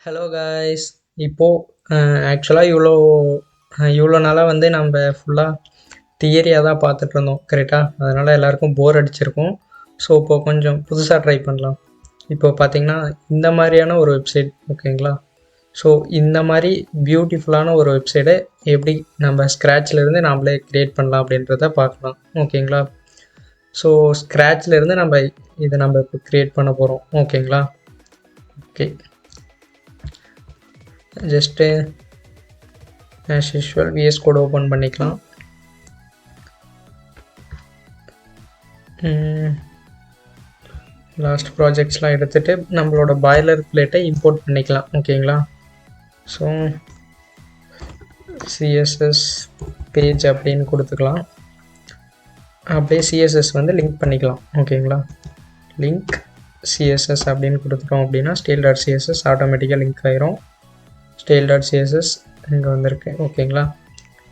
Hello guys. இப்போது ஆக்சுவலாக இவ்வளோ நாளாக வந்து நம்ம ஃபுல்லாக தியரியாக தான் பார்த்துட்டு இருந்தோம், கரெக்டாக? அதனால் எல்லாருக்கும் போர் அடிச்சிருக்கும். ஸோ இப்போ கொஞ்சம் புதுசாக ட்ரை பண்ணலாம். இப்போ பார்த்தீங்கன்னா இந்த மாதிரியான ஒரு வெப்சைட், ஓகேங்களா? ஸோ இந்த மாதிரி பியூட்டிஃபுல்லான ஒரு வெப்சைட்டை எப்படி நம்ம ஸ்க்ராட்ச்லேருந்து நம்மளே க்ரியேட் பண்ணலாம் அப்படின்றத பார்க்கலாம், ஓகேங்களா? ஸோ ஸ்க்ராட்ச்லேருந்து நம்ம இப்போ க்ரியேட் பண்ண போகிறோம், ஓகேங்களா? Okay, just as usual VS code open பண்ணிக்கலாம். லாஸ்ட் ப்ராஜெக்ட்ஸ்லாம் எடுத்துகிட்டு நம்மளோட பாய்லர் பிளேட்டை இம்போர்ட் பண்ணிக்கலாம், ஓகேங்களா? ஸோ சிஎஸ்எஸ் பேஜ் அப்படின்னு கொடுத்துக்கலாம். அப்படியே சிஎஸ்எஸ் வந்து லிங்க் பண்ணிக்கலாம், ஓகேங்களா? லிங்க் சிஎஸ்எஸ் அப்படின்னு கொடுத்துட்டோம் அப்படின்னா style.css ஆட்டோமேட்டிக்காக லிங்க் ஆயிரும். style.css இங்கே வந்திருக்கு, ஓகேங்களா?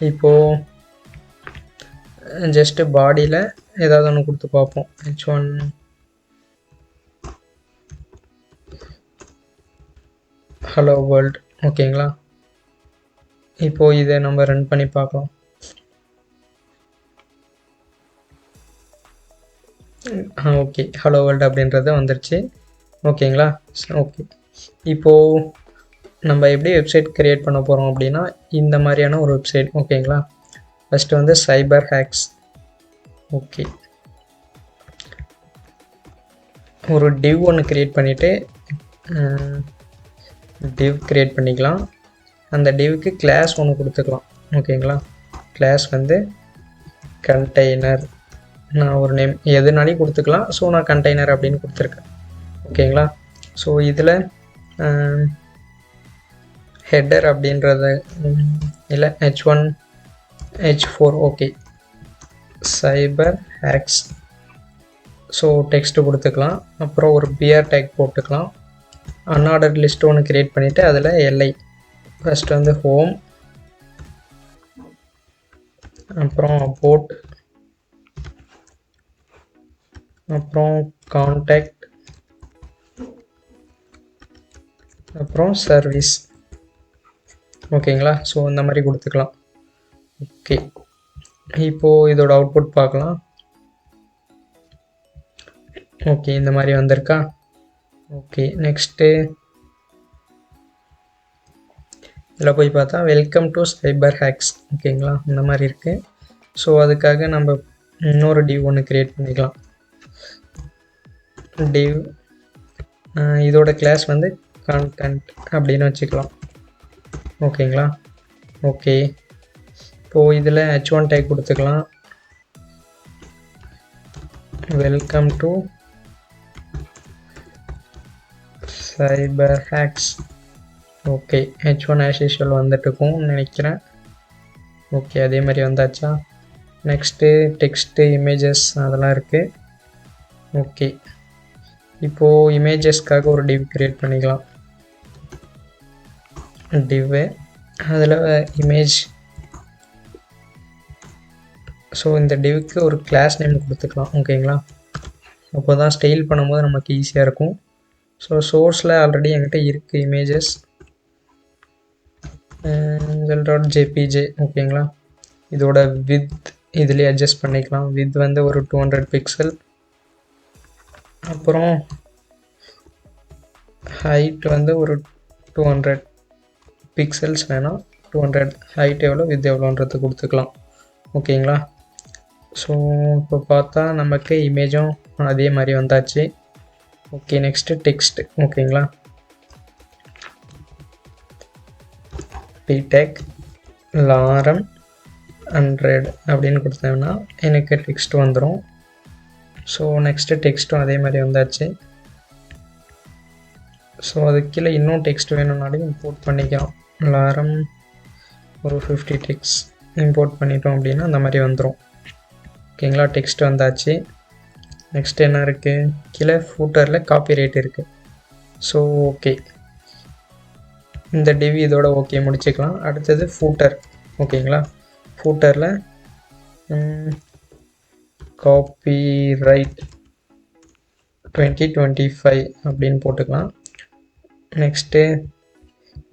இப்போது ஜஸ்ட்டு பாடியில் ஏதாவது ஒன்று கொடுத்து பார்ப்போம். h1 ஹலோ வேர்ல்ட், ஓகேங்களா? இப்போது இதை நம்ம ரன் பண்ணி பார்க்கலாம். ஓகே, ஹலோ வேர்ல்டு அப்படின்றது வந்துருச்சு, ஓகேங்களா? ஓகே, இப்போது நம்ம எப்படி வெப்சைட் க்ரியேட் பண்ண போகிறோம் அப்படின்னா இந்த மாதிரியான ஒரு வெப்சைட், ஓகேங்களா? ஃபஸ்ட்டு வந்து சைபர் ஹேக்ஸ். ஓகே, ஒரு டிவ் ஒன்று க்ரியேட் பண்ணிவிட்டு டிவ் க்ரியேட் பண்ணிக்கலாம். அந்த டிவ்க்கு கிளாஸ் ஒன்று கொடுத்துக்கலாம், ஓகேங்களா? கிளாஸ் வந்து கண்டெய்னர். நான் ஒரு நேம் எதுனாலையும் கொடுத்துக்கலாம். ஸோ நான் கண்டெய்னர் அப்படின்னு கொடுத்துருக்கேன், ஓகேங்களா? ஸோ இதில் ஹெட்டர் அப்படின்றத இல்லை h1 h4, ஓகே, சைபர் ஹேக்ஸ். ஸோ டெக்ஸ்ட்டு கொடுத்துக்கலாம். அப்புறம் ஒரு பிஆர் டேக் போட்டுக்கலாம். அன்ஆர்டர் லிஸ்ட் ஒன்று க்ரியேட் பண்ணிவிட்டு அதில் எல்ஐ ஃபஸ்ட்டு வந்து ஹோம், அப்புறம் அபோட், அப்புறம் கான்டாக்ட், அப்புறம் சர்வீஸ், ஓகேங்களா? ஸோ இந்த மாதிரி கொடுத்துக்கலாம். ஓகே, இப்போது இதோட அவுட்புட் பார்க்கலாம். ஓகே, இந்த மாதிரி வந்திருக்கா? ஓகே, நெக்ஸ்ட்டு இதில் போய் பார்த்தா வெல்கம் டு சைபர் ஹேக்ஸ், ஓகேங்களா? இந்த மாதிரி இருக்குது. ஸோ அதுக்காக நம்ம இன்னொரு டிவ் ஒன்று க்ரியேட் பண்ணிக்கலாம். டிவ் இதோட கிளாஸ் வந்து கான்டென்ட் அப்படின்னு வச்சுக்கலாம், ஓகேங்களா? ஓகே, இப்போது இதில் h1 டேக் கொடுத்துக்கலாம். Welcome to Cyber Hacks. Okay, h1 as usual வந்துட்டுருக்கும்னு நினைக்கிறேன். ஓகே, அதே மாதிரி வந்தாச்சா? நெக்ஸ்ட்டு டெக்ஸ்ட்டு, இமேஜஸ் அதெல்லாம் இருக்குது. ஓகே, இப்போது இமேஜஸ்க்காக ஒரு டிவ் க்ரியேட் பண்ணிக்கலாம். டிவ்வு அதில் இமேஜ். ஸோ இந்த டிவ்க்கு ஒரு கிளாஸ் நேம் கொடுத்துக்கலாம், ஓகேங்களா? அப்போ தான் ஸ்டைல் பண்ணும்போது நமக்கு ஈஸியாக இருக்கும். ஸோ சோர்ஸில் ஆல்ரெடி என்கிட்ட இருக்குது இமேஜஸ் angel.jpg, ஓகேங்களா? இதோட வித் இதுலேயே அட்ஜஸ்ட் பண்ணிக்கலாம். வித் வந்து ஒரு 200 பிக்சல். அப்புறம் ஹைட் வந்து ஒரு 200 பிக்சல்ஸ் வேணும். 200 ஹைட் எவ்வளோ, வித் எவ்வளோன்றது கொடுத்துக்கலாம், ஓகேங்களா? ஸோ இப்போ பார்த்தா நமக்கு இமேஜும் அதே மாதிரி வந்தாச்சு. ஓகே, நெக்ஸ்ட்டு டெக்ஸ்ட்டு, ஓகேங்களா? டிடெக் லாரம் 100 அப்படின்னு கொடுத்தோம்னா எனக்கு டெக்ஸ்ட் வந்துடும். ஸோ நெக்ஸ்ட்டு டெக்ஸ்ட்டும் அதே மாதிரி வந்தாச்சு. ஸோ அதுக்கு கீழே இன்னும் டெக்ஸ்ட் வேணும்னாலும் இம்போர்ட் பண்ணிக்கலாம். லாரம் ஒரு 50 டெக்ஸ்ட் இம்போர்ட் பண்ணிட்டோம் அப்படின்னா அந்த மாதிரி வந்துடும், ஓகேங்களா? டெக்ஸ்ட் வந்தாச்சு. நெக்ஸ்ட் என்ன இருக்குது? கீழே ஃபூட்டரில் காப்பி ரைட் இருக்குது. ஸோ ஓகே, இந்த டிவ் இதோட ஓகே முடிச்சுக்கலாம். அடுத்தது ஃபூட்டர், ஓகேங்களா? ஃபூட்டரில் காப்பி ரைட் 2025 அப்படின்னு போட்டுக்கலாம். நெக்ஸ்ட்டு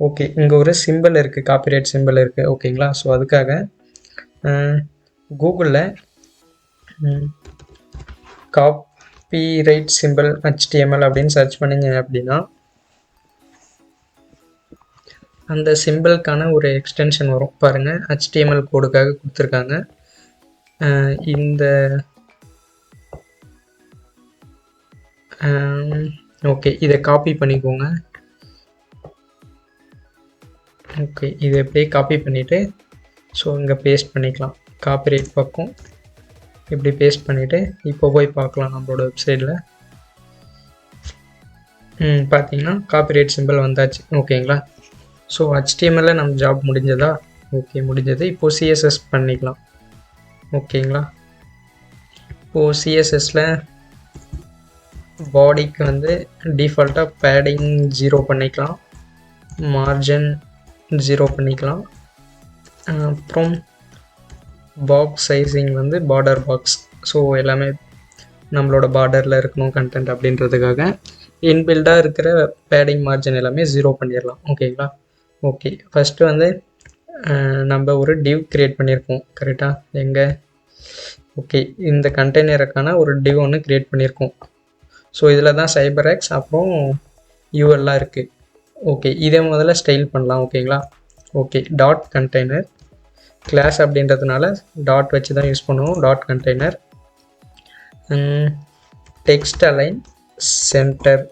ஓகே, இங்கே ஒரு சிம்பிள் இருக்குது, காப்பிரைட் சிம்பிள் இருக்குது ஓகேங்களா. ஸோ அதுக்காக கூகுளில் காப்பிரைட் சிம்பிள் HTML அப்படின்னு சர்ச் பண்ணிங்க அப்படின்னா அந்த சிம்பிளுக்கான ஒரு எக்ஸ்டென்ஷன் வரும் பாருங்கள். HTML கோடுக்காக கொடுத்துருக்காங்க. இந்த ஓகே, இதை காப்பி பண்ணிக்கோங்க. ஓகே, இதை எப்படியே காப்பி பண்ணிவிட்டு ஸோ இங்கே பேஸ்ட் பண்ணிக்கலாம். காப்பிரைட் பக்கம் இப்படி பேஸ்ட் பண்ணிவிட்டு இப்போ போய் பார்க்கலாம் நம்மளோட வெப்சைட்டில். பார்த்தீங்கன்னா காப்பிரைட் சிம்பிள் வந்தாச்சு ஓகேங்களா. ஸோ HTML நம்ம ஜாப் முடிஞ்சதா? ஓகே, முடிஞ்சது. இப்போது CSS பண்ணிக்கலாம் ஓகேங்களா. இப்போது CSSல பாடிக்கு வந்து டிஃபால்ட்டாக பேடிங் 0 பண்ணிக்கலாம், மார்ஜின் 0 பண்ணிக்கலாம். அப்புறம் பாக்ஸ் சைஸிங் வந்து பார்டர் பாக்ஸ். ஸோ எல்லாமே நம்மளோட பார்டரில் இருக்கணும் கண்டென்ட் அப்படின்றதுக்காக இன்பில்டாக இருக்கிற பேடிங் மார்ஜின் எல்லாமே 0 பண்ணிடலாம் ஓகேங்களா. ஓகே, ஃபஸ்ட்டு வந்து நம்ம ஒரு டிவ் க்ரியேட் பண்ணியிருக்கோம் கரெக்டாக. எங்கே? ஓகே, இந்த கண்டெய்னருக்கான ஒரு டிவ் ஒன்று க்ரியேட் பண்ணியிருக்கோம். ஸோ இதில் தான் CyberX அப்புறம் ULலாம் இருக்குது. ஓகே, இதே முதல்ல ஸ்டைல் பண்ணலாம் ஓகேங்களா. ஓகே, டாட் கண்டெய்னர் கிளாஸ் அப்படின்றதுனால டாட் வச்சு தான் யூஸ் பண்ணுவோம். Dot container text align centre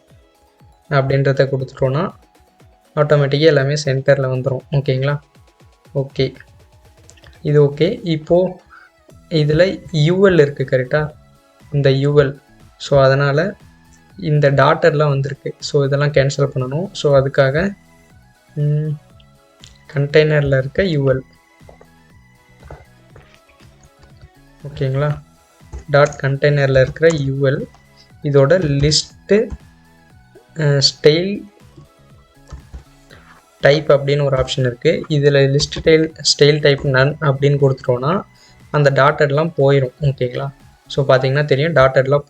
அப்படின்றத கொடுத்துட்டோன்னா ஆட்டோமேட்டிக்காக எல்லாமே சென்டரில் வந்துடும் ஓகேங்களா. ஓகே, இது ஓகே. இப்போது இதில் UL இருக்குது கரெக்டாக, இந்த UL. ஸோ அதனால் இந்த டாட்டர்லாம் வந்திருக்கு. ஸோ இதெல்லாம் கேன்சல் பண்ணணும். ஸோ அதுக்காக கண்டெய்னரில் இருக்க UL ஓகேங்களா. டாட் கண்டெய்னரில் இருக்கிற UL இதோட லிஸ்ட்டு ஸ்டைல் டைப் அப்படின்னு ஒரு ஆப்ஷன் இருக்குது. இதில் லிஸ்ட் ஸ்டைல் டைப் நன் அப்படின்னு கொடுத்துட்டோன்னா அந்த டாட்டர்லாம் போயிடும் ஓகேங்களா. ஸோ பார்த்தீங்கன்னா தெரியும், டாட்டர்லாம்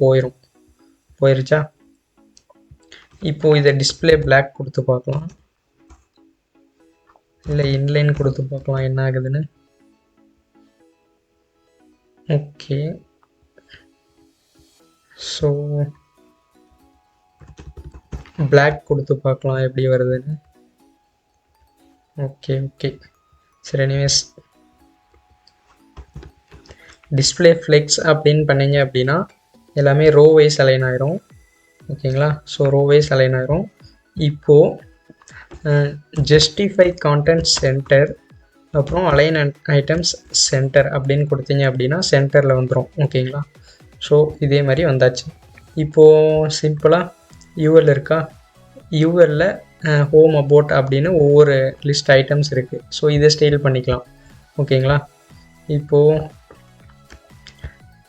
போயிருச்சா. இப்போது இதை டிஸ்பிளே பிளாக் கொடுத்து பார்க்கலாம், இல்லை இன்லைன் கொடுத்து பார்க்கலாம் என்ன ஆகுதுன்னு. ஓகே, ஸோ பிளாக் கொடுத்து பார்க்கலாம் எப்படி வருதுன்னு. ஓகே, சரி. எனிவேஸ் டிஸ்பிளே ஃப்ளெக்ஸ் அப்படின்னு பண்ணிங்க அப்படின்னா எல்லாமே ரோ வைஸ் அலைன் ஆயிரும் ஓகேங்களா. ஸோ ரோ வைஸ் அலைன் ஆயிரும். இப்போது ஜஸ்டிஃபை கான்டென்ட் சென்டர் அப்புறம் அலைன் ஐட்டம்ஸ் சென்டர் அப்படின்னு கொடுத்தீங்க அப்படின்னா சென்டரில் வந்துடும் ஓகேங்களா. ஸோ இதே மாதிரி வந்தாச்சு. இப்போது சிம்பிளாக UL இருக்கா, ULல ஹோம் அபோட் அப்படின்னு ஒவ்வொரு லிஸ்ட் ஐட்டம்ஸ் இருக்குது. ஸோ இதை ஸ்டைல் பண்ணிக்கலாம் ஓகேங்களா. இப்போது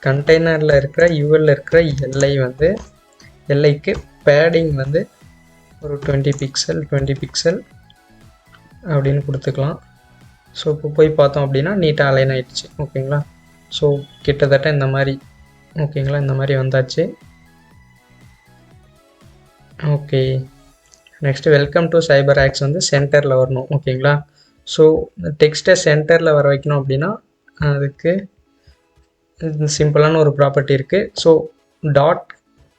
கண்டெய்னரில் இருக்கிற ULல இருக்கிற எல்லைக்கு பேடிங் வந்து ஒரு 20 பிக்சல் அப்படின்னு கொடுத்துக்கலாம். ஸோ இப்போ போய் பார்த்தோம் அப்படின்னா நீட்டாக அலைன் ஆகிடுச்சு ஓகேங்களா. ஸோ கிட்டத்தட்ட இந்த மாதிரி ஓகேங்களா, இந்த மாதிரி வந்தாச்சு. Okay, next welcome to CyberX வந்து சென்டரில் வரணும் ஓகேங்களா. ஸோ டெக்ஸ்ட்டை சென்டரில் வர வைக்கணும் அப்படின்னா அதுக்கு சிம்பிளான ஒரு ப்ராப்பர்ட்டி இருக்குது. ஸோ டாட்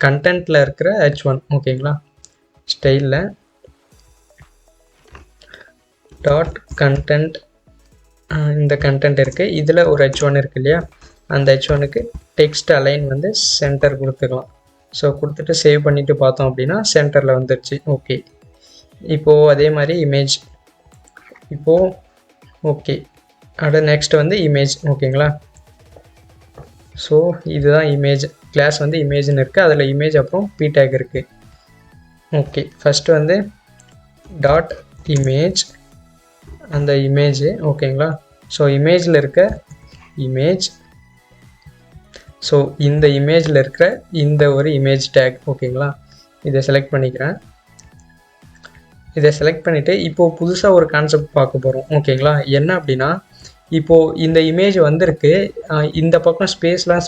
கண்டென்ட்டில் இருக்கிற H1 ஓகேங்களா, ஸ்டைலில் டாட் கண்டென்ட் இந்த கண்டென்ட் இருக்குது, இதில் ஒரு H1 இருக்குது இல்லையா, அந்த H1க்கு டெக்ஸ்ட் அலைன் வந்து சென்டர் கொடுத்துக்கலாம். ஸோ கொடுத்துட்டு சேவ் பண்ணிவிட்டு பார்த்தோம் அப்படின்னா சென்டரில் வந்துடுச்சு. ஓகே, இப்போது அதே மாதிரி இமேஜ். இப்போது ஓகே, நெக்ஸ்ட் வந்து இமேஜ் ஓகேங்களா. ஸோ இதுதான் இமேஜ் கிளாஸ் வந்து இமேஜ்னு இருக்குது, அதில் இமேஜ் அப்புறம் p டேக் இருக்குது. ஓகே, ஃபஸ்ட்டு வந்து டாட் இமேஜ் அந்த இமேஜ் ஓகேங்களா. ஸோ இமேஜில் இருக்க இமேஜ், ஸோ இந்த இமேஜில் இருக்கிற இந்த ஒரு இமேஜ் டேக் ஓகேங்களா. இதை செலக்ட் பண்ணிக்கிறேன். இதை செலக்ட் பண்ணிவிட்டு இப்போது புதுசாக ஒரு கான்செப்ட் பார்க்க போகிறோம் ஓகேங்களா. என்ன அப்படின்னா, இப்போது இந்த இமேஜ் வந்திருக்கு, இந்த பக்கம் ஸ்பேஸ்லாம்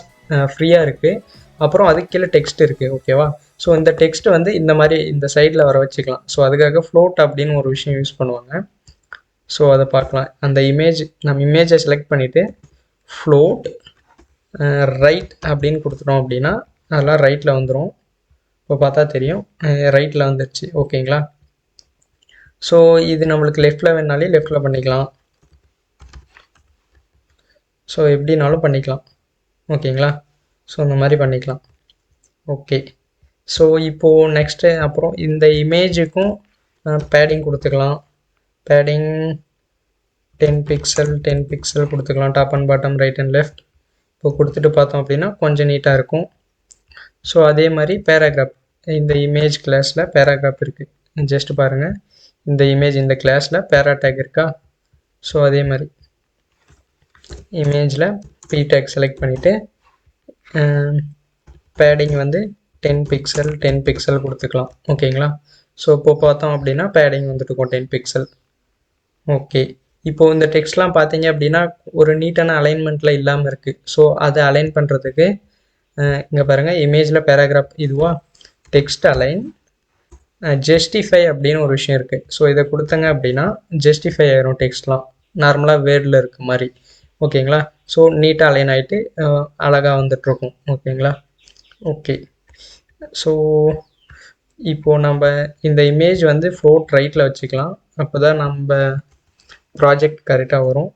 ஃப்ரீயாக இருக்குது, அப்புறம் அதுக்கு கீழே டெக்ஸ்ட் இருக்குது ஓகேவா. ஸோ இந்த டெக்ஸ்ட் வந்து இந்த மாதிரி இந்த சைடில் வர வச்சுக்கலாம். ஸோ அதுக்காக ஃப்ளோட் அப்படின்னு ஒரு விஷயம் யூஸ் பண்ணுவாங்க. ஸோ அதை பார்க்கலாம். அந்த இமேஜ் நம்ம இமேஜை செலக்ட் பண்ணிவிட்டு ஃப்ளோட் ரைட் அப்படின்னு கொடுத்துட்டோம் அப்படின்னா அதெல்லாம் ரைட்டில் வந்துடும். இப்போ பார்த்தா தெரியும் ரைட்டில் வந்துடுச்சு. ஓகேங்களா. ஸோ இது நம்மளுக்கு லெஃப்டில் வேணாலே லெஃப்டில் பண்ணிக்கலாம். ஸோ எப்படினாலும் பண்ணிக்கலாம். ஓகேங்களா. ஸோ இந்த மாதிரி பண்ணிக்கலாம். ஓகே. ஸோ இப்போது நெக்ஸ்ட்டு அப்புறம் இந்த இமேஜுக்கும் பேடிங் கொடுத்துக்கலாம். பேடிங் 10 பிக்சல் கொடுத்துக்கலாம். Top and bottom right and left. இப்போ கொடுத்துட்டு பார்த்தோம் அப்படின்னா கொஞ்சம் நீட்டாக இருக்கும். ஸோ அதே மாதிரி பேராகிராஃப் இந்த இமேஜ் கிளாஸில் பேராகிராஃப் இருக்குது. ஜஸ்ட் பாருங்கள், இந்த இமேஜ் இந்த கிளாஸில் பேரா டேக் இருக்கா. ஸோ அதே மாதிரி இமேஜில் பி டேக் செலக்ட் பண்ணிவிட்டு பேடிங் வந்து 10 பிக்சல் கொடுத்துக்கலாம். ஓகேங்களா. ஸோ இப்போ பார்த்தோம் அப்படின்னா பேடிங் வந்துட்டுருக்கோம் 10 பிக்சல். ஓகே. இப்போது இந்த டெக்ஸ்ட்லாம் பார்த்தீங்க அப்படின்னா ஒரு நீட்டான அலைன்மெண்ட்டில் இல்லாமல் இருக்குது. ஸோ அதை அலைன் பண்ணுறதுக்கு இங்கே பாருங்கள், இமேஜில் பேராகிராஃப் இதுவா டெக்ஸ்ட் அலைன் ஜஸ்டிஃபை அப்படின்னு ஒரு விஷயம் இருக்குது. ஸோ இதை கொடுத்தங்க அப்படின்னா ஜஸ்டிஃபை ஆயிரும் டெக்ஸ்ட்லாம் நார்மலாக வேர்டில் இருக்க மாதிரி. ஓகேங்களா. ஸோ நீட்டாக அலைன் ஆகிட்டு அழகாக வந்துட்டுருக்கும். ஓகேங்களா. ஓகே. ஸோ இப்போது நம்ம இந்த இமேஜ் வந்து ஃப்ளோட் ரைட்டில் வச்சுக்கலாம். அப்போ தான் நம்ம ப்ராஜெக்ட் கரெக்டாக வரும்.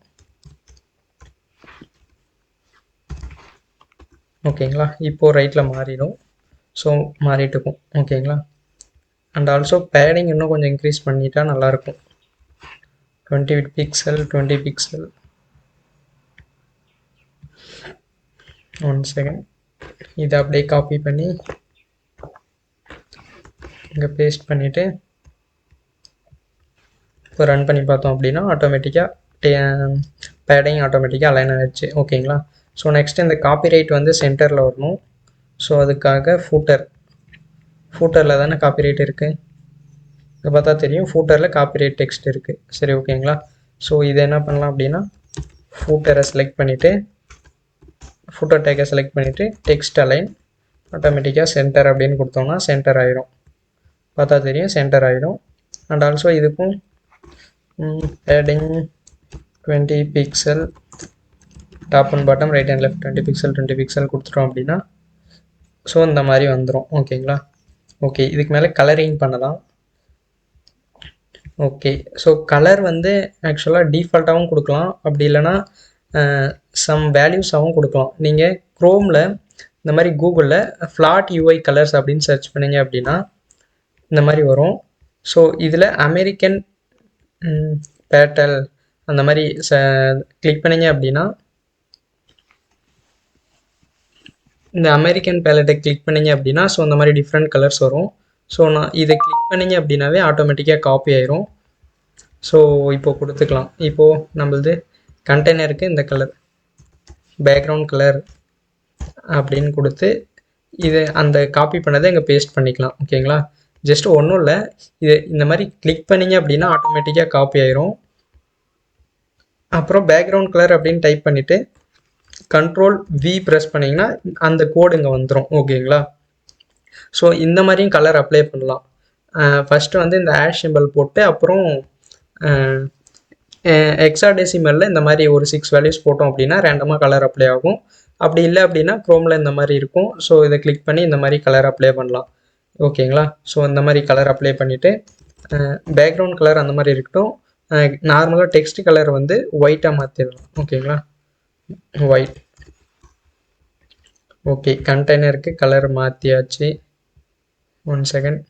ஓகேங்களா. இப்போது ரைட்டில் மாறிடும். ஸோ மாறிட்டு இருக்கும். ஓகேங்களா. அண்ட் ஆல்சோ பேடிங் இன்னும் கொஞ்சம் இன்க்ரீஸ் பண்ணிட்டா நல்லாயிருக்கும். 20 பிக்சல். 1 செகண்ட். இதை அப்படியே காப்பி பண்ணி இங்கே பேஸ்ட் பண்ணிவிட்டு இப்போ ரன் பண்ணி பார்த்தோம் அப்படின்னா ஆட்டோமேட்டிக்காக பேடிங் ஆட்டோமேட்டிக்காக அலைன் ஆகிடுச்சு. ஓகேங்களா. ஸோ நெக்ஸ்ட் இந்த காப்பிரைட் வந்து சென்டரில் வரணும். ஸோ அதுக்காக ஃபூட்டரில் தானே காப்பிரைட் இருக்குது. இதை பார்த்தா தெரியும், ஃபூட்டரில் காப்பிரைட் டெக்ஸ்ட் இருக்குது. சரி, ஓகேங்களா. ஸோ இதை என்ன பண்ணலாம் அப்படின்னா ஃபூட்டரை செலக்ட் பண்ணிவிட்டு ஃபூட்டர் டேக்கை செலக்ட் பண்ணிவிட்டு டெக்ஸ்ட் அலைன் ஆட்டோமேட்டிக்காக சென்டர் அப்படின்னு கொடுத்தோம்னா சென்டர் ஆகிடும். பார்த்தா தெரியும், சென்டர் ஆகிடும். அண்ட் ஆல்சோ இதுக்கும் padding 20 pixel top and bottom right and left 20 pixel கொடுத்துட்டோம் அப்படின்னா ஸோ இந்த மாதிரி வந்துடும். ஓகேங்களா. ஓகே. இதுக்கு மேலே கலரிங் பண்ணலாம். ஓகே. ஸோ கலர் வந்து ஆக்சுவலாக டிஃபால்ட்டாகவும் கொடுக்கலாம், அப்படி இல்லைனா சம் வேல்யூஸாகவும் கொடுக்கலாம். நீங்கள் க்ரோமில் இந்த மாதிரி கூகுளில் ஃப்ளாட் யூஐ கலர்ஸ் அப்படின்னு சர்ச் பண்ணிங்க அப்படின்னா இந்த மாதிரி வரும். ஸோ இதில் அமெரிக்கன் பேட்டல் அந்த மாதிரி கிளிக் பண்ணிங்க அப்படின்னா இந்த அமெரிக்கன் பேலட்டை கிளிக் பண்ணிங்க அப்படின்னா ஸோ இந்த மாதிரி டிஃப்ரெண்ட் கலர்ஸ் வரும். ஸோ நான் இதை கிளிக் பண்ணிங்க அப்படின்னாவே ஆட்டோமேட்டிக்காக காப்பி ஆயிரும். ஸோ இப்போது கொடுத்துக்கலாம். இப்போது நம்மளது கண்டெய்னருக்கு இந்த கலர் பேக்ரவுண்ட் கலர் அப்படின்னு கொடுத்து இது அந்த காப்பி பண்ணதை இங்கே பேஸ்ட் பண்ணிக்கலாம். ஓகேங்களா. ஜஸ்ட் ஒன்றும் இல்லை, இது இந்த மாதிரி கிளிக் பண்ணிங்க அப்படின்னா ஆட்டோமேட்டிக்காக காப்பி ஆயிரும். அப்புறம் பேக்ரவுண்ட் கலர் அப்படின்னு டைப் பண்ணிவிட்டு Ctrl V ப்ரெஸ் பண்ணிங்கன்னா அந்த கோடு இங்கே வந்துடும். ஓகேங்களா. ஸோ இந்த மாதிரியும் கலர் அப்ளை பண்ணலாம். ஃபஸ்ட்டு வந்து இந்த ஆஷ் சிம்பிள் போட்டு அப்புறம் ஹெக்ஸாடெசிமலில் இந்த மாதிரி ஒரு 6 வேல்யூஸ் போட்டோம் அப்படின்னா ரேண்டமாக கலர் அப்ளை ஆகும். அப்படி இல்லை அப்படின்னா க்ரோமில் இந்த மாதிரி இருக்கும். ஸோ இதை கிளிக் பண்ணி இந்த மாதிரி கலர் அப்ளை பண்ணலாம். ஓகேங்களா. ஸோ இந்த மாதிரி கலர் அப்ளை பண்ணிவிட்டு பேக்ரவுண்ட் கலர் அந்த மாதிரி இருக்கட்டும். நார்மலாக டெக்ஸ்ட் கலர் வந்து ஒயிட்டாக மாற்றிடலாம். ஓகேங்களா. ஒயிட். ஓகே. கண்டெய்னருக்கு கலர் மாற்றியாச்சு. 1 செகண்ட்.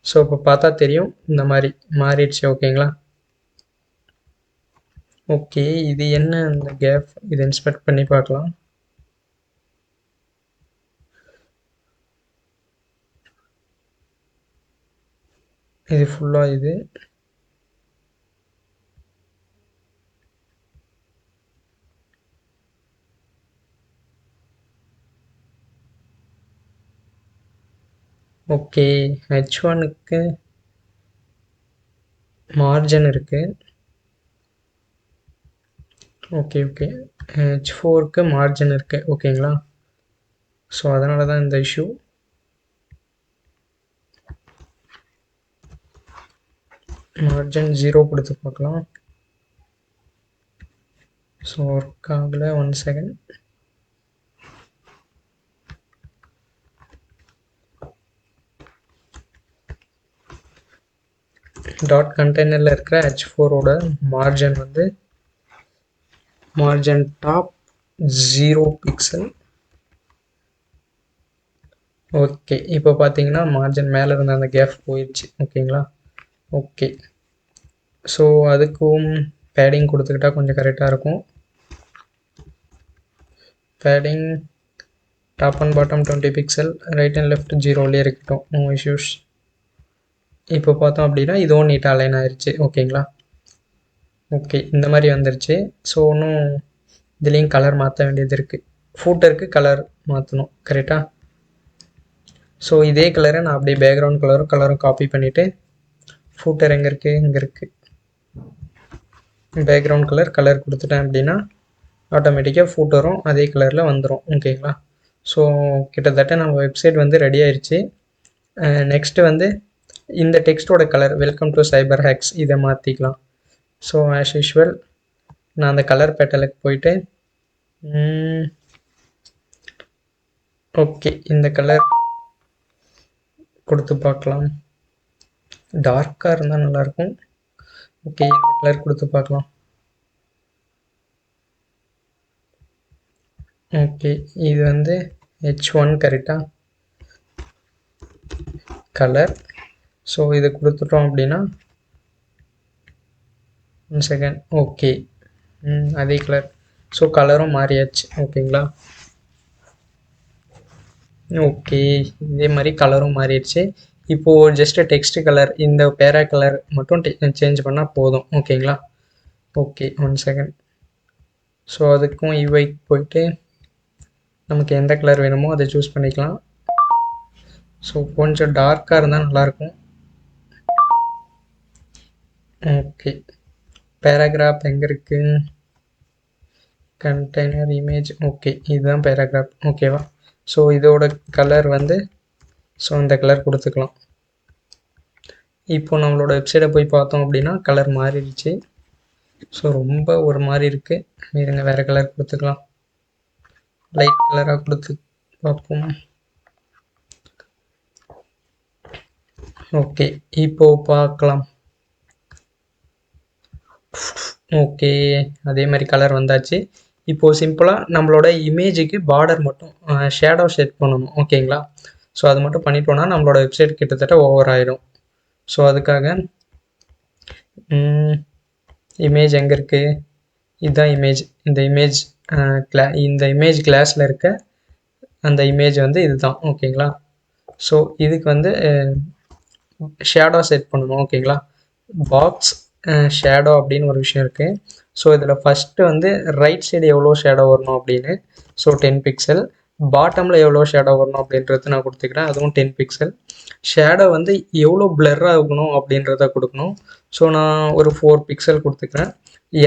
ஸோ இப்போ பார்த்தா தெரியும் இந்த மாதிரி மாறிடுச்சு. ஓகேங்களா. ஓகே. இது என்ன இந்த கேப், இதை இன்ஸ்பெக்ட் பண்ணி பார்க்கலாம். இது ஃபுல்லாக இது ஓகே. H1க்கு மார்ஜின் இருக்குது. ஓகே. H4க்கு மார்ஜின் இருக்குது. ஓகேங்களா. ஸோ அதனால தான் இந்த இஷ்யூ. மார்ஜின் 0 கொடுத்து பார்க்கலாம். ஸோ ஒர்க் ஆகலை. 1 செகண்ட். டாட் கண்டெய்னரில் இருக்கிற h4ஓட மார்ஜின் வந்து மார்ஜின் டாப் 0 பிக்சல். ஓகே, இப்போ பார்த்தீங்கன்னா மார்ஜின் மேலே இருந்த அந்த கேப் போயிடுச்சு. ஓகேங்களா? ஓகே, ஸோ அதுக்கும் பேடிங் கொடுத்துக்கிட்டா கொஞ்சம் கரெக்டாக இருக்கும். Padding top and bottom 20 pixel, right and left 0லேயே இருக்கட்டும். No issues. இப்போ பார்த்தோம் அப்படின்னா இதுவும் நீட்டாக அலைன் ஆயிடுச்சு. ஓகேங்களா? ஓகே, இந்த மாதிரி வந்துருச்சு. ஸோ இன்னும் இதுலேயும் கலர் மாற்ற வேண்டியது இருக்குது. ஃபூட்டருக்கு கலர் மாற்றணும். கரெக்டாக? ஸோ இதே கலரை நான் அப்படியே பேக்ரவுண்ட் கலரும் காப்பி பண்ணிவிட்டு, ஃபூட்டர் எங்கே இருக்குது? இங்கே இருக்குது. பேக்ரவுண்ட் கலர் கொடுத்துட்டேன் அப்படின்னா ஆட்டோமேட்டிக்காக ஃபூட்டரும் அதே கலரில் வந்துடும். ஓகேங்களா? ஸோ கிட்டத்தட்ட நம்ம வெப்சைட் வந்து ரெடி ஆயிடுச்சு. நெக்ஸ்ட்டு வந்து இந்த டெக்ஸ்ட்டோட colour welcome to Cyber Hacks இதை மாற்றிக்கலாம். ஸோ ஆஸ் யூஷுவல் நான் அந்த கலர் பேட்டலுக்கு போயிட்டு ஓகே இந்த கலர் கொடுத்து பார்க்கலாம். டார்க்காக இருந்தால் நல்லாயிருக்கும். ஓகே, இந்த கலர் கொடுத்து பார்க்கலாம். ஓகே, இது வந்து H1 கரெக்டாக கலர். ஸோ இது கொடுத்துட்டோம் அப்படின்னா 1 செகண்ட். ஓகே, அதே கலர். ஸோ கலரும் மாறியாச்சு. ஓகேங்களா? ஓகே, இதே மாதிரி கலரும் மாறிடுச்சு. இப்போது ஜஸ்ட்டு டெக்ஸ்ட் கலர் இந்த பேரா கலர் மட்டும் சேஞ்ச் பண்ணால் போதும். ஓகேங்களா? Okay, 1 second. ஸோ அதுக்கும் யூஐக்கு போயிட்டு நமக்கு எந்த கலர் வேணுமோ அதை சூஸ் பண்ணிக்கலாம். ஸோ கொஞ்சம் டார்க்காக இருந்தால் நல்லாயிருக்கும். ஓகே, பேராகிராஃப் எங்கே இருக்குது? Container image. ஓகே, இதுதான் பேராகிராஃப். ஓகேவா? ஸோ இதோட கலர் வந்து ஸோ இந்த கலர் கொடுத்துக்கலாம். இப்போ நம்மளோட வெப்சைட்டை போய் பார்த்தோம் அப்படின்னா கலர் மாறிடுச்சு. ஸோ ரொம்ப ஒரு மாதிரி இருக்குது. இருங்க, வேறு கலர் கொடுத்துக்கலாம். லைட் கலராக கொடுத்து பார்ப்போம். ஓகே, இப்போது பார்க்கலாம். ஓகே, அதே மாதிரி கலர் வந்தாச்சு. இப்போது சிம்பிளாக நம்மளோட இமேஜுக்கு பார்டர் மட்டும் ஷேடோ செட் பண்ணணும். ஓகேங்களா? ஸோ அது மட்டும் பண்ணிட்டோன்னா நம்மளோட வெப்சைட் கிட்டத்தட்ட ஓவர் ஆகிடும். ஸோ அதுக்காக இமேஜ் எங்கே இருக்குது? இதுதான் இமேஜ். இந்த இமேஜ் கிளாஸில் இருக்க அந்த இமேஜ் வந்து இதுதான். ஓகேங்களா? ஸோ இதுக்கு வந்து ஷேடோ செட் பண்ணணும். ஓகேங்களா? பாக்ஸ் ஷேடோ அப்படின்னு ஒரு விஷயம் இருக்குது. ஸோ இதில் ஃபஸ்ட்டு வந்து ரைட் சைடு எவ்வளோ ஷேடோ வரணும் அப்படின்னு, ஸோ 10 பிக்சல். பாட்டமில் எவ்வளோ ஷேடோ வரணும் அப்படின்றது நான் கொடுத்துக்கிறேன், அதுவும் 10 பிக்சல். ஷேடோ வந்து எவ்வளோ பிளர் ஆகணும் அப்படின்றத கொடுக்கணும். ஸோ நான் ஒரு 4 பிக்சல் கொடுத்துக்கிறேன்.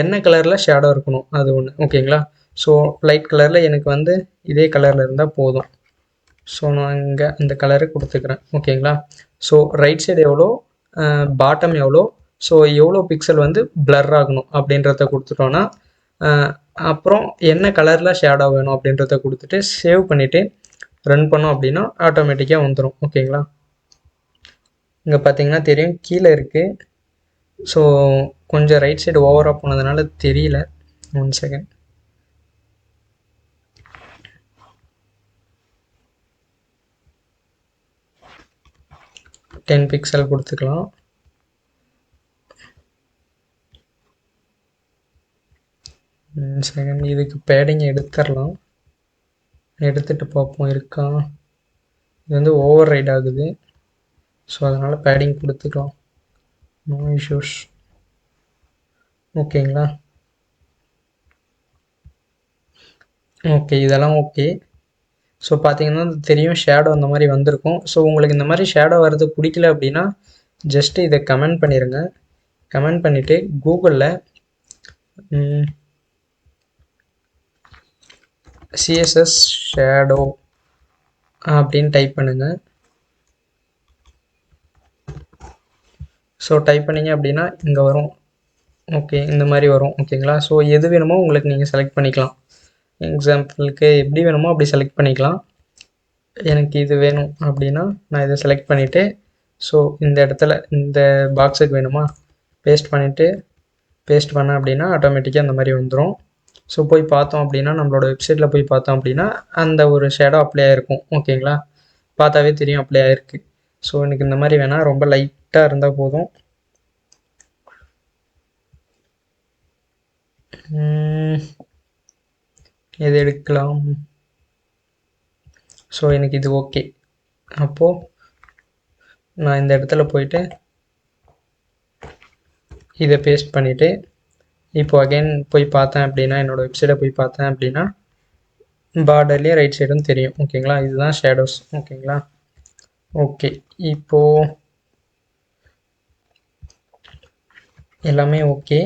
என்ன கலரில் ஷேடோ இருக்கணும் அது ஒன்று. ஓகேங்களா? ஸோ லைட் கலரில் எனக்கு வந்து இதே கலரில் இருந்தால் போதும். ஸோ நான் இங்கே இந்த கலரு கொடுத்துக்கிறேன். ஓகேங்களா? ஸோ ரைட் சைடு எவ்வளோ, பாட்டம் எவ்வளோ, ஸோ எவ்வளோ பிக்சல் வந்து பிளர் ஆகணும் அப்படின்றத கொடுத்துட்டோன்னா அப்புறம் என்ன கலரில் ஷேடோ வேணும் அப்படின்றத கொடுத்துட்டு சேவ் பண்ணிவிட்டு ரன் பண்ணோம் அப்படின்னா ஆட்டோமேட்டிக்காக வந்துடும். ஓகேங்களா? இங்கே பார்த்தீங்கன்னா தெரியும் கீழே இருக்குது. ஸோ கொஞ்சம் ரைட் சைடு ஓவராக போனதுனால தெரியல. 1 செகண்ட். டென் பிக்சல் கொடுத்துக்கலாம். செகண்ட், இதுக்கு பேடிங் எடுத்துடலாம். எடுத்துகிட்டு பார்ப்போம் இருக்கா. இது வந்து ஓவர் ரைட் ஆகுது. ஸோ அதனால் பேடிங் கொடுத்துக்கலாம். No issues. ஓகேங்களா? ஓகே, இதெல்லாம் ஓகே. ஸோ பார்த்தீங்கன்னா தெரியும் ஷேடோ அந்த மாதிரி வந்திருக்கும். ஸோ உங்களுக்கு இந்த மாதிரி ஷேடோ வர்றது பிடிக்கல அப்படின்னா ஜஸ்ட்டு இதை கமெண்ட் பண்ணிடுங்க. கமெண்ட் பண்ணிவிட்டு கூகுளில் சிஎஸ்எஸ் ஷேடோ அப்படின்னு டைப் பண்ணுங்கள். ஸோ டைப் பண்ணிங்க அப்படின்னா இங்கே வரும். ஓகே, இந்த மாதிரி வரும். ஓகேங்களா? ஸோ எது வேணுமோ உங்களுக்கு நீங்கள் செலக்ட் பண்ணிக்கலாம். எக்ஸாம்பிளுக்கு எப்படி வேணுமோ அப்படி செலக்ட் பண்ணிக்கலாம். எனக்கு இது வேணும் அப்படின்னா நான் இதை செலக்ட் பண்ணிவிட்டு, ஸோ இந்த இடத்துல இந்த பாக்ஸுக்கு வேணுமா பேஸ்ட் பண்ணிவிட்டு பேஸ்ட் பண்ணேன் அப்படின்னா ஆட்டோமேட்டிக்காக அந்த மாதிரி வந்துடும். ஸோ போய் பார்த்தோம் அப்படின்னா நம்மளோட வெப்சைட்டில் போய் பார்த்தோம் அப்படின்னா அந்த ஒரு ஷேடோ அப்ளை ஆகிருக்கும். ஓகேங்களா? பார்த்தாவே தெரியும் அப்ளை ஆகிருக்கு. ஸோ எனக்கு இந்த மாதிரி வேணால் ரொம்ப லைட்டாக இருந்தால் போதும். எது எடுக்கலாம்? ஸோ எனக்கு இது ஓகே. அப்போது நான் இந்த இடத்துல போயிட்டு இதை பேஸ்ட் பண்ணிவிட்டு இப்போ அகைன் போய் பார்த்தேன் அப்படின்னா என்னோடய வெப்சைட்டை போய் பார்த்தேன் அப்படின்னா பார்டர்லேயே ரைட் சைடும் தெரியும். ஓகேங்களா? இதுதான் ஷேடோஸ். ஓகேங்களா? ஓகே, இப்போது எல்லாமே ஓகே.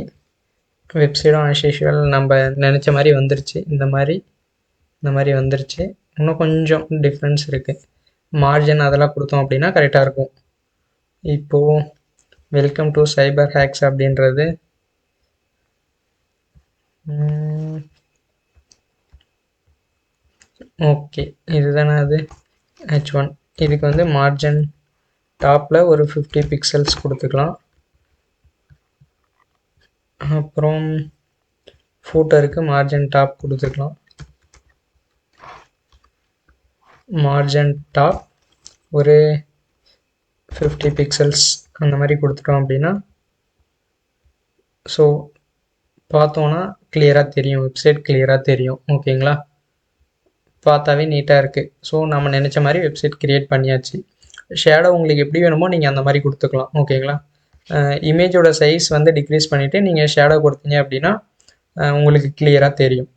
வெப்சைடும் ஆஸ் யூஷுவல் நம்ம நினச்ச மாதிரி வந்துருச்சு. இந்த மாதிரி வந்துருச்சு. இன்னும் கொஞ்சம் டிஃப்ரென்ஸ் இருக்குது. மார்ஜின் அதெல்லாம் கொடுத்தோம் அப்படின்னா கரெக்டாக இருக்கும். இப்போது வெல்கம் டு சைபர் ஹேக்ஸ் அப்படின்றது ஓகே, இதுதானே அது H1. இதுக்கு வந்து மார்ஜின் டாப்பில் ஒரு 50 பிக்சல்ஸ் கொடுத்துக்கலாம். அப்புறம் ஃபூட்டருக்கு மார்ஜின் டாப் கொடுத்துக்கலாம். மார்ஜின் டாப் ஒரு 50 பிக்சல்ஸ் அந்த மாதிரி கொடுத்துட்டோம் அப்படின்னா ஸோ பார்த்தோன்னா கிளியராக தெரியும், வெப்சைட் கிளியராக தெரியும். ஓகேங்களா? பார்த்தாவே நீட்டாக இருக்குது. ஸோ நம்ம நினச்ச மாதிரி வெப்சைட் க்ரியேட் பண்ணியாச்சு. ஷேடோ உங்களுக்கு எப்படி வேணுமோ நீங்கள் அந்த மாதிரி கொடுத்துக்கலாம். ஓகேங்களா? இமேஜோட சைஸ் வந்து டிக்ரீஸ் பண்ணிவிட்டு நீங்கள் ஷேடோ கொடுத்தீங்க அப்படின்னா உங்களுக்கு கிளியராக தெரியும்.